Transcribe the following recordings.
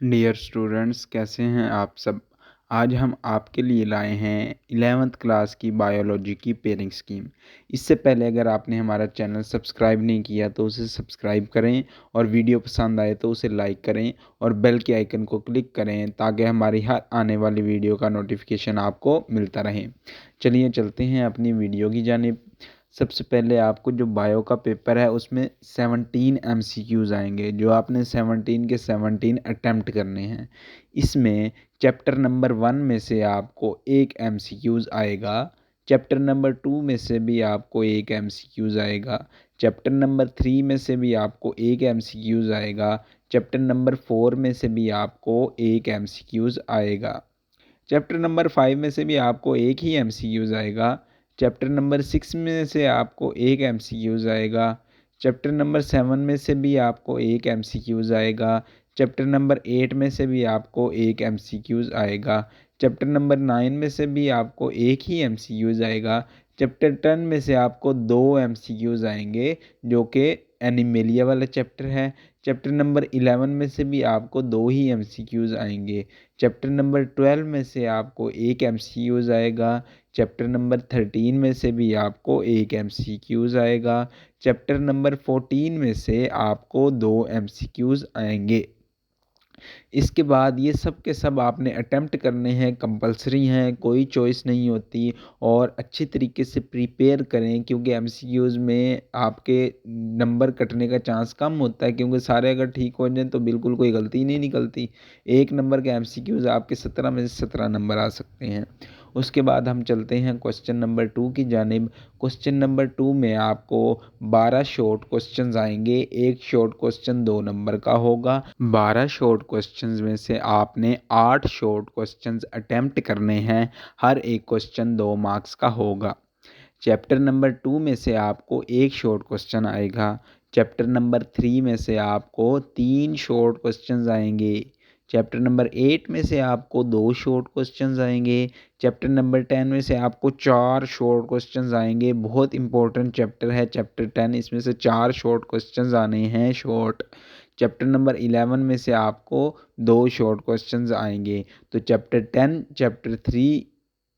Dear students, कैसे हैं आप सब। आज हम आपके लिए लाए हैं 11th क्लास की बायोलॉजी की पेयरिंग स्कीम। इससे पहले अगर आपने हमारा चैनल सब्सक्राइब नहीं किया तो उसे सब्सक्राइब करें और वीडियो पसंद आए तो उसे लाइक करें और बेल के आइकन को क्लिक करें ताकि हमारी हर आने वाली वीडियो का नोटिफिकेशन आपको मिलता रहे। चलिए चलते हैं अपनी वीडियो की जानिब। सबसे पहले आपको जो बायो का पेपर है उसमें 17 MCQs आएंगे, जो आपने 17 के 17 अटैम्प्ट करने हैं। इसमें चैप्टर नंबर 1 में से आपको एक MCQs आएगा, चैप्टर नंबर 2 में से भी आपको एक MCQs आएगा, चैप्टर नंबर 3 में से भी आपको एक MCQs आएगा, चैप्टर नंबर 4 में से भी आपको एक MCQs आएगा, चैप्टर नंबर 5 में से भी आपको एक ही MCQs आएगा, चैप्टर नंबर 6 में से आपको एक MCQs आएगा, चैप्टर नंबर 7 में से भी आपको एक MCQs आएगा, चैप्टर नंबर 8 में से भी आपको एक MCQs आएगा, चैप्टर नंबर 9 में से भी आपको एक ही MCQs आएगा, चैप्टर 10 में से आपको दो MCQs आएंगे जो कि एनिमेलिया वाला चैप्टर है। चैप्टर नंबर 11 में से भी आपको दो ही MCQs आएंगे। चैप्टर नंबर 12 में से आपको एक MCQs आएगा, चैप्टर नंबर 13 में से भी आपको एक MCQs आएगा, चैप्टर नंबर 14 में से आपको दो MCQs आएंगे। इसके बाद ये सब के सब आपने अटेम्प्ट करने हैं, कंपलसरी हैं, कोई चॉइस नहीं होती। और अच्छी तरीके से प्रिपेयर करें क्योंकि MCQs में आपके नंबर कटने का चांस कम होता है, क्योंकि सारे अगर ठीक हो जाएं तो बिल्कुल कोई गलती ही नहीं निकलती। एक नंबर के MCQs आपके 17 में से 17 नंबर आ सकते हैं। उसके बाद हम चलते हैं क्वेश्चन नंबर 2 की जानिब। क्वेश्चन नंबर 2 में आपको 12 शॉर्ट क्वेश्चंस आएंगे। एक शॉर्ट क्वेश्चन 2 नंबर का होगा। 12 शॉर्ट क्वेश्चंस में से आपने 8 शॉर्ट क्वेश्चंस अटेम्प्ट करने हैं। हर एक क्वेश्चन 2 मार्क्स का होगा। चैप्टर नंबर 2 में से आपको एक शॉर्ट क्वेश्चन आएगा। चैप्टर नंबर 3 में से आपको 3 शॉर्ट क्वेश्चंस आएंगे। चैप्टर नंबर 8 में से आपको 2 शॉर्ट क्वेश्चंस आएंगे। चैप्टर नंबर 10 में से आपको 4 शॉर्ट क्वेश्चंस आएंगे। बहुत इंपॉर्टेंट चैप्टर है चैप्टर 10, इसमें से 4 शॉर्ट क्वेश्चंस आने हैं शॉर्ट। चैप्टर नंबर 11 में से आपको 2 शॉर्ट क्वेश्चंस आएंगे। तो चैप्टर 10 चैप्टर 3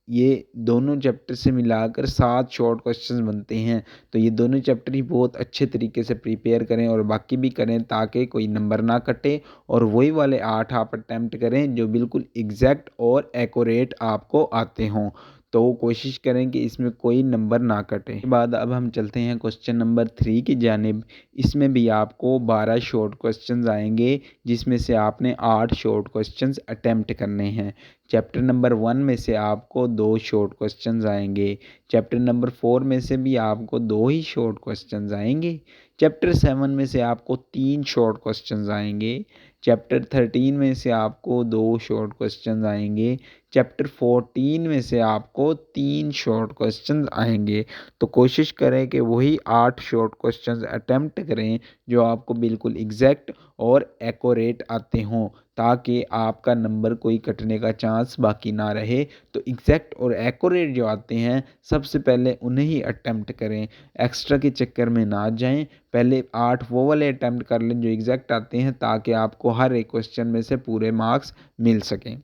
ये दोनों चैप्टर से मिलाकर 7 शॉर्ट क्वेश्चंस बनते हैं। तो ये दोनों चैप्टर ही बहुत अच्छे तरीके से प्रिपेयर करें और बाकी भी करें ताकि कोई नंबर ना कटे, और वही वाले 8 आप अटैम्प्ट करें जो बिल्कुल एग्जैक्ट और एक्यूरेट आपको आते हों। तो कोशिश करें कि इसमें कोई नंबर ना कटे। इसके बाद अब हम चलते हैं क्वेश्चन नंबर 3 की जानिब। इसमें भी आपको 12 शॉर्ट क्वेश्चंस आएंगे जिसमें से आपने 8 शॉर्ट क्वेश्चंस अटैम्प्ट करने हैं। चैप्टर नंबर 1 में से आपको 2 शॉर्ट क्वेश्चंस आएंगे। चैप्टर नंबर 4 में से भी आपको 2 ही शॉर्ट क्वेश्चंस आएंगे। चैप्टर 7 में से आपको 3 शॉर्ट क्वेश्चंस आएंगे। चैप्टर 13 में से आपको 2 शॉर्ट क्वेश्चंस आएंगे। चैप्टर 14 में से आपको 3 शॉर्ट क्वेश्चंस आएंगे। तो कोशिश करें कि वही 8 शॉर्ट क्वेश्चंस अटेम्प्ट करें जो आपको बिल्कुल एग्जैक्ट और एक्यूरेट आते हों, ताकि आपका नंबर कोई कटने का चांस बाकी ना रहे। तो एग्जैक्ट और एक्यूरेट जो आते हैं सबसे पहले उन्हें ही अटेम्प्ट करें, एक्स्ट्रा के चक्कर में ना जाएं। पहले 8 वो वाले अटेम्प्ट कर लें जो एग्जैक्ट आते हैं ताकि आपको हर एक क्वेश्चन में से पूरे मार्क्स मिल सकें।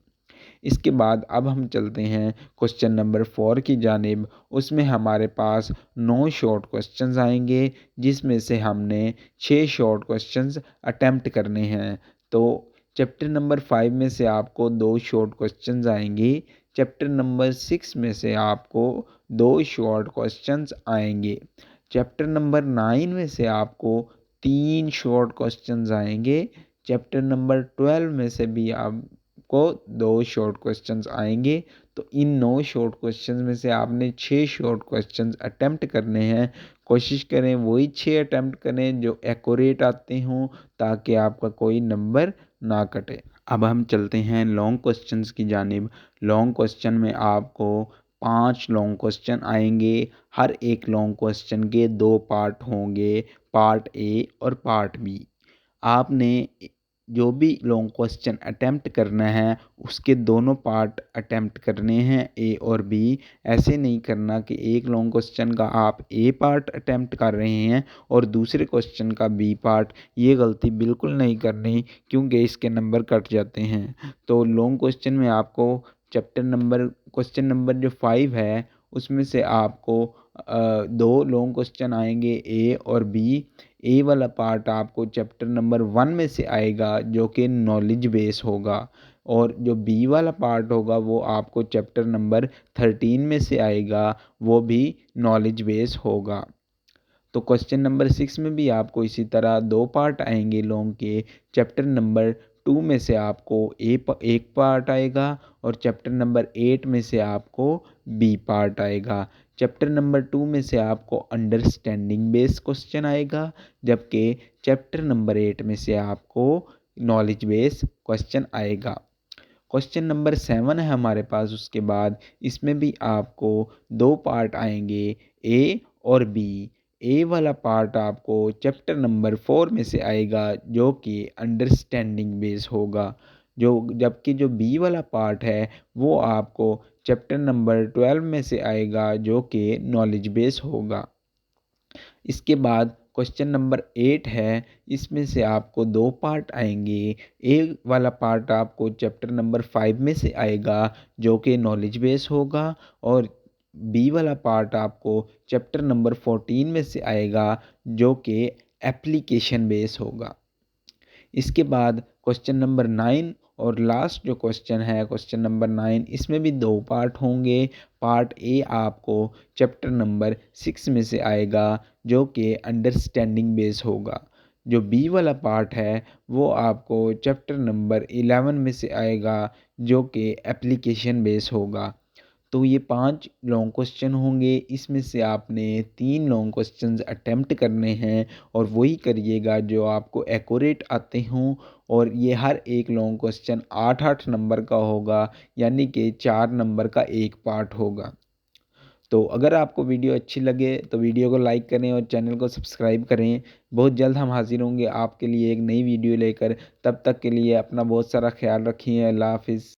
इसके बाद अब हम चलते हैं क्वेश्चन नंबर 4 की जानिब। उसमें हमारे पास 9 शॉर्ट क्वेश्चंस आएंगे जिसमें से हमने 6 शॉर्ट क्वेश्चंस अटेम्प्ट करने हैं। तो चैप्टर नंबर 5 में से आपको 2 शॉर्ट क्वेश्चंस आएंगे। चैप्टर नंबर 6 में से आपको 2 शॉर्ट क्वेश्चंस आएंगे। चैप्टर नंबर 9 में से आपको 3 शॉर्ट क्वेश्चंस आएंगे। चैप्टर नंबर 12 में से भी आपको 2 शॉर्ट क्वेश्चंस आएंगे। तो इन 9 शॉर्ट क्वेश्चंस में से आपने 6 शॉर्ट क्वेश्चंस अटेम्प्ट करने हैं। कोशिश करें वही 6 अटेम्प्ट करें जो एक्यूरेट आते हों ताकि आपका कोई नंबर ना कटे। अब हम चलते हैं लॉन्ग क्वेश्चंस की जानिब। लॉन्ग क्वेश्चन में आपको 5 लॉन्ग क्वेश्चन आएंगे। हर एक लॉन्ग क्वेश्चन के 2 पार्ट होंगे, पार्ट ए और पार्ट बी। आपने जो भी लॉन्ग क्वेश्चन अटेम्प्ट करना है उसके दोनों पार्ट अटेम्प्ट करने हैं, ए और बी। ऐसे नहीं करना कि एक लॉन्ग क्वेश्चन का आप ए पार्ट अटेम्प्ट कर रहे हैं और दूसरे क्वेश्चन का बी पार्ट। ये गलती बिल्कुल नहीं करनी, क्योंकि इसके नंबर कट जाते हैं। तो लॉन्ग क्वेश्चन में आपको क्वेश्चन नंबर जो 5 है उसमें से आपको दो लॉन्ग क्वेश्चन आएंगे, ए और बी। ए वाला पार्ट आपको चैप्टर नंबर 1 में से आएगा जो कि नॉलेज बेस होगा, और जो बी वाला पार्ट होगा वो आपको चैप्टर नंबर 13 में से आएगा, वो भी नॉलेज बेस होगा। तो क्वेश्चन नंबर 6 में भी आपको इसी तरह दो पार्ट आएंगे लॉन्ग के। चैप्टर नंबर 2 में से आपको एक पार्ट आएगा और चैप्टर नंबर 8 में से आपको बी पार्ट आएगा। चैप्टर नंबर 2 में से आपको अंडरस्टैंडिंग बेस्ड क्वेश्चन आएगा, जबकि चैप्टर नंबर 8 में से आपको नॉलेज बेस्ड क्वेश्चन आएगा। क्वेश्चन नंबर 7 है हमारे पास उसके बाद। इसमें भी आपको दो पार्ट आएंगे, ए और बी। ए वाला पार्ट आपको चैप्टर नंबर 4 में से आएगा जो कि अंडरस्टैंडिंग बेस होगा, जबकि जो बी वाला पार्ट है वो आपको चैप्टर नंबर 12 में से आएगा जो कि नॉलेज बेस होगा। इसके बाद क्वेश्चन नंबर 8 है, इसमें से आपको दो पार्ट आएंगे। ए वाला पार्ट आपको चैप्टर नंबर 5 में से आएगा जो कि नॉलेज बेस होगा, और बी वाला पार्ट आपको चैप्टर नंबर 14 में से आएगा जो कि एप्लीकेशन बेस होगा। इसके बाद क्वेश्चन नंबर 9 और लास्ट जो क्वेश्चन है क्वेश्चन नंबर 9, इसमें भी दो पार्ट होंगे। पार्ट ए आपको चैप्टर नंबर 6 में से आएगा जो कि अंडरस्टैंडिंग बेस होगा। जो बी वाला पार्ट है वो आपको चैप्टर नंबर 11 में से आएगा जो कि एप्लीकेशन बेस होगा। तो ये 5 लॉन्ग क्वेश्चन होंगे, इसमें से आपने 3 लॉन्ग क्वेश्चंस अटेम्प्ट करने हैं और वही करिएगा जो आपको एक्यूरेट आते हों। और ये हर एक लॉन्ग क्वेश्चन 8-8 नंबर का होगा, यानी कि 4 नंबर का एक पार्ट होगा। तो अगर आपको वीडियो अच्छी लगे तो वीडियो को लाइक करें और चैनल को सब्सक्राइब करें। बहुत जल्द हम हाजिर होंगे आपके लिए एक नई वीडियो लेकर। तब तक के लिए अपना बहुत सारा ख्याल रखिए। अल्लाह हाफ़िज़।